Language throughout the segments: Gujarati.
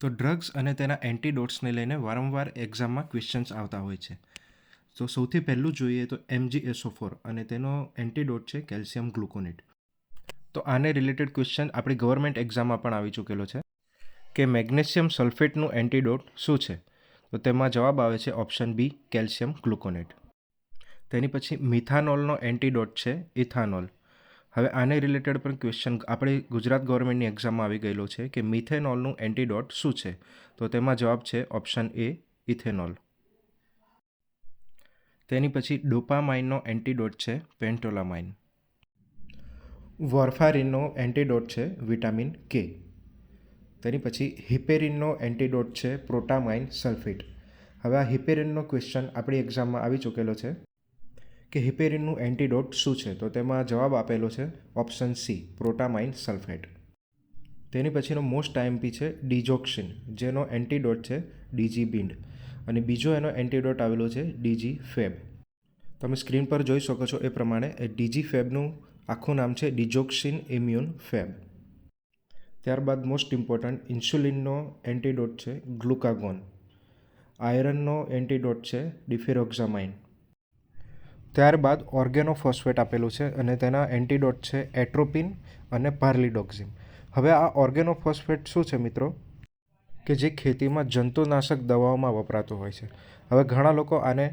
તો ડ્રગ્સ અને તેના એન્ટીડોટ્સને લઈને વારંવાર એક્ઝામમાં ક્વેશ્ચન્સ આવતા હોય છે. તો સૌથી પહેલું જોઈએ તો MgSO4 અને તેનો એન્ટીડોટ છે કેલ્શિયમ ગ્લુકોનેટ. તો આને રિલેટેડ ક્વેશ્ચન આપણી ગવર્મેન્ટ એક્ઝામમાં પણ આવી ચૂકેલો છે કે મેગ્નેશિયમ સલ્ફેટનું એન્ટીડોટ શું છે? તો તેમાં જવાબ આવે છે ઓપ્શન બી કેલ્શિયમ ગ્લુકોનેટ. તેની પછી મિથાનોલનો એન્ટીડોટ છે ઇથાનોલ. હવે આને રિલેટેડ પણ ક્વેશ્ચન આપણે ગુજરાત ગવર્મેન્ટની એક્ઝામમાં આવી ગયેલો છે કે મિથેનોલનું એન્ટીડોટ શું છે? તો તેમાં જવાબ છે ઓપ્શન એ ઇથેનોલ. તેની પછી ડોપામાઇનનો એન્ટીડોટ છે પેન્ટોલામાઇન. વોર્ફારિનનો એન્ટીડોટ છે વિટામિન કે. તેની પછી હિપેરિનનો એન્ટીડોટ છે પ્રોટામાઇન સલ્ફેટ. હવે આ હિપેરિનનો ક્વેશ્ચન આપણી એક્ઝામમાં આવી ચૂકેલો છે કે હિપેરિનનું એન્ટીડોટ શું છે? તો તેમાં જવાબ આપેલો છે ઓપ્શન સી પ્રોટામાઇન સલ્ફેટ. તેની પછીનો મોસ્ટ આઈએમપી છે ડિજોક્સિન, જેનો એન્ટીડોટ છે ડીજીબિન્ડ અને બીજો એનો એન્ટીડોટ આવેલો છે ડીજીફેબ. તમે સ્ક્રીન પર જોઈ શકો છો એ પ્રમાણે એ ડીજીફેબનું આખું નામ છે ડિજોક્સિન ઇમ્યુન ફેબ. ત્યારબાદ મોસ્ટ ઇમ્પોર્ટન્ટ ઇન્સ્યુલિનનો એન્ટીડોટ છે ગ્લુકાગોન. આયરનનો એન્ટીડોટ છે ડિફેરોક્ઝામાઇન. ત્યારબાદ ઓર્ગેનોફોસ્ફેટ આપેલું છે અને તેના એન્ટીડોટ છે એટ્રોપિન અને પાર્લિડોક્ઝિમ. હવે આ ઓર્ગેનોફોસ્ફેટ શું છે મિત્રો? કે જે ખેતીમાં જંતુનાશક દવાઓમાં વપરાતો હોય છે. હવે ઘણા લોકો આને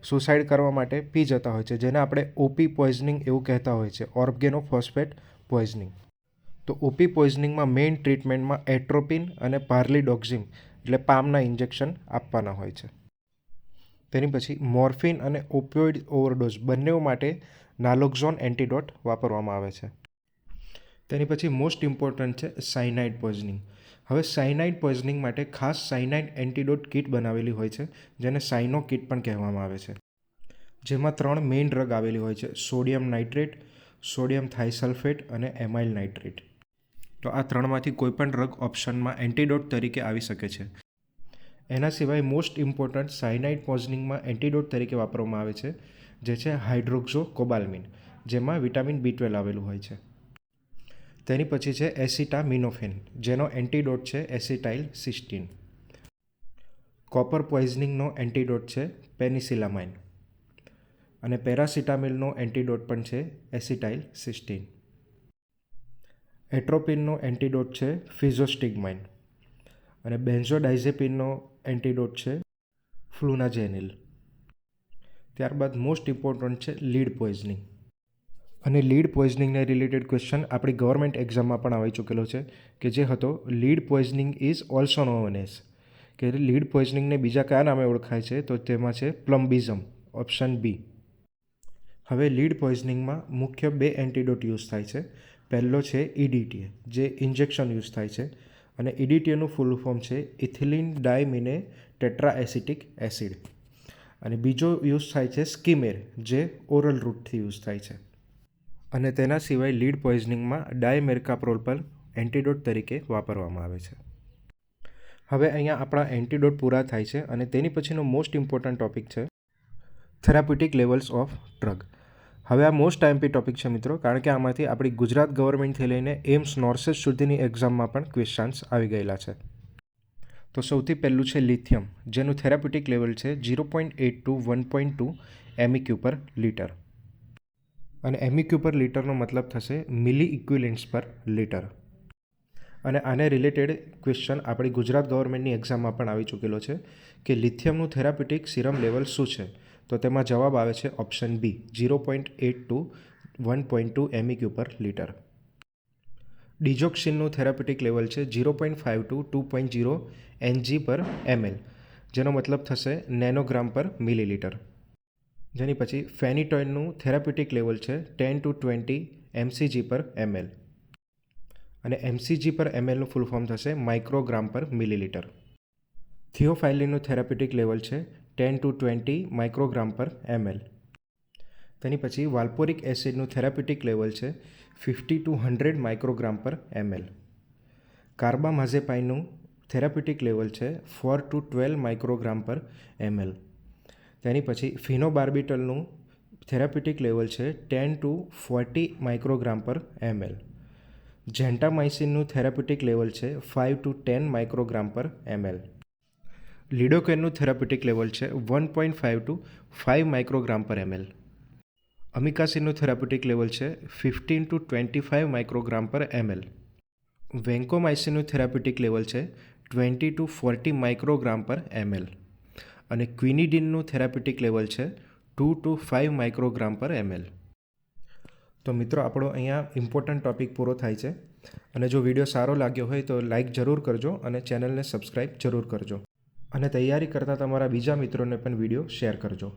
સુસાઇડ કરવા માટે પી જતા હોય છે, જેને આપણે ઓપી પોઈઝનિંગ એવું કહેતા હોય છે, ઓર્ગેનોફોસ્ફેટ પોઈઝનિંગ. તો ઓપી પોઈઝનિંગમાં મેઇન ટ્રીટમેન્ટમાં એટ્રોપિન અને પાર્લિડોક્ઝિમ એટલે પામના ઇન્જેક્શન આપવાના હોય છે. તેની પછી મોર્ફિન અને ઓપિયોઇડ ઓવરડોઝ બંને માટે નાલોક્ઝોન એન્ટીડોટ વાપરવામાં આવે છે. તેની પછી મોસ્ટ ઇમ્પોર્ટન્ટ છે સાયનાઇડ પોઈઝનિંગ. હવે સાયનાઇડ પોઈઝનિંગ માટે ખાસ સાયનાઇડ એન્ટીડોટ કિટ બનાવેલી હોય છે, જેને સાયનો કિટ પણ કહેવામાં આવે છે. જેમાં 3 મેઇન ડ્રગ આવેલી હોય છે: સોડિયમ નાઇટ્રેટ, સોડિયમ થાઇસલ્ફેટ અને એમાઇલ નાઇટ્રેટ. તો આ 3માંથી કોઈ પણ ડ્રગ ઓપ્શનમાં એન્ટીડોટ તરીકે આવી શકે છે. એના સિવાય મોસ્ટ ઇમ્પોર્ટન્ટ સાયનાઇડ પોઈઝનિંગમાં એન્ટીડોટ તરીકે વાપરવામાં આવે છે, જે છે હાઇડ્રોક્સોકોબાલ્મિન, જેમાં વિટામિન B12 આવેલું હોય છે. તેની પછી છે એસિટામિનોફેન, જેનો એન્ટીડોટ છે એસિટાઇલ સિસ્ટીન. કોપર પોઈઝનિંગનો એન્ટીડોટ છે પેનિસિલામાઇન અને પેરાસિટામિલનો એન્ટીડોટ પણ છે એસિટાઇલ સિસ્ટીન. એટ્રોપિનનો એન્ટીડોટ છે ફિઝોસ્ટિગમાઇન અને બેન્ઝોડાઇઝેપિનનો એન્ટીડોટ છે ફ્લુનાજેનિલ. ત્યારબાદ મોસ્ટ ઇમ્પોર્ટન્ટ છે લીડ પોઈઝનિંગ. અને લીડ પોઈઝનિંગને રિલેટેડ ક્વેશ્ચન આપણી ગવર્મેન્ટ એક્ઝામમાં પણ આવી ચૂકેલો છે કે જે હતો lead poisoning is also known as, કે લીડ પોઈઝનિંગને બીજા કયા નામે ઓળખાય છે? તો તેમાં છે પ્લમ્બિઝમ, ઓપ્શન બી. હવે લીડ પોઈઝનિંગમાં મુખ્ય 2 એન્ટીડોટ યુઝ થાય છે. પહેલો છે EDTA, જે ઇન્જેક્શન યુઝ થાય છે અને EDTAનું ફૂલ ફોર્મ છે ઇથિલિન ડાયમિને ટેટ્રાએસિટિક એસિડ. અને બીજો યુઝ થાય છે સ્કીમેર, જે ઓરલ રૂટથી યુઝ થાય છે. અને તેના સિવાય લીડ પોઈઝનિંગમાં ડાયમેર્કાપ્રોલ પણ એન્ટીડોટ તરીકે વાપરવામાં આવે છે. હવે અહીંયા આપણા એન્ટીડોટ પૂરા થાય છે અને તેની પછીનો મોસ્ટ ઇમ્પોર્ટન્ટ ટોપિક છે થેરાપ્યુટિક લેવલ્સ ઓફ ડ્રગ. હવે આ મોસ્ટ આઈએમપી ટોપિક છે મિત્રો, કારણ કે આમાંથી આપણી ગુજરાત ગવર્મેન્ટથી લઈને એમ્સ નોર્સેસ સુધીની એક્ઝામમાં પણ ક્વેશ્ચન્સ આવી ગયેલા છે. તો સૌથી પહેલું છે લિથિયમ, જેનું થેરાપ્યુટિક લેવલ છે 0.8 ટુ 1.2 MEQ પર લિટર. અને MEQ પર લિટરનો મતલબ થશે મિલી ઇક્વિલેન્ટ્સ પર લિટર. અને આને રિલેટેડ ક્વેશ્ચન આપણી ગુજરાત ગવર્મેન્ટની એક્ઝામમાં પણ આવી ચૂકેલો છે કે લિથિયમનું થેરાપ્યુટિક સિરમ લેવલ શું છે? તો તેમાં જવાબ આવે છે ઓપ્શન બી 0.8 ટુ 1.2 MEQ પર લિટર. ડિજોક્સિનનું થેરાપ્યુટિક લેવલ છે 0.5 ટુ 2.0 NG પર ml, જેનો મતલબ થશે નેનોગ્રામ પર મિલીલીટર. જેની પછી ફેનિટોઇનનું થેરાપ્યુટિક લેવલ છે 10 ટુ 20 mcg પર ml અને mcg પર mlનું ફૂલ ફોર્મ થશે માઇક્રોગ્રામ પર મિલીલીટર. થિયોફાઇલિનનું થેરાપ્યુટિક લેવલ છે 10 ટુ 20 માઇક્રોગ્રામ પર ml. તેની પછી વાલ્પોરિક એસિડનું થેરાપ્યુટિક લેવલ છે 50 ટુ 100 માઇક્રોગ્રામ પર ml. કાર્બામાઝેપાઇનનું થેરાપ્યુટિક લેવલ છે 4 ટુ 12 માઇક્રોગ્રામ પર ml. તેની પછી જેન્ટામાઇસિનનું થેરાપ્યુટિક લેવલ છે 5 to 10 માઇક્રોગ્રામ પર ml. લિડોકેનનું થેરાપ્યુટિક લેવલ છે 1.5 to 5 માઇક્રોગ્રામ પર ml. અમિકાસિનનું થેરાપ્યુટિક લેવલ છે 15 to 25 માઇક્રોગ્રામ પર ml. વેન્કોમાઇસિનનું થેરાપ્યુટિક લેવલ છે 20 to 40 માઇક્રોગ્રામ પર ml. અને ક્વિનિડિનનું થેરાપ્યુટિક લેવલ છે 2 to 5 માઇક્રોગ્રામ પર ml. તો મિત્રો આપણો અહીંયા ઇમ્પોર્ટન્ટ ટૉપિક પૂરો થાય છે. અને જો વિડીયો સારો લાગ્યો હોય તો લાઇક જરૂર કરજો અને ચેનલને સબસ્ક્રાઈબ જરૂર કરજો. અને તૈયારી કરતા તમારા બીજા મિત્રોને પણ વિડીયો શેર કરજો.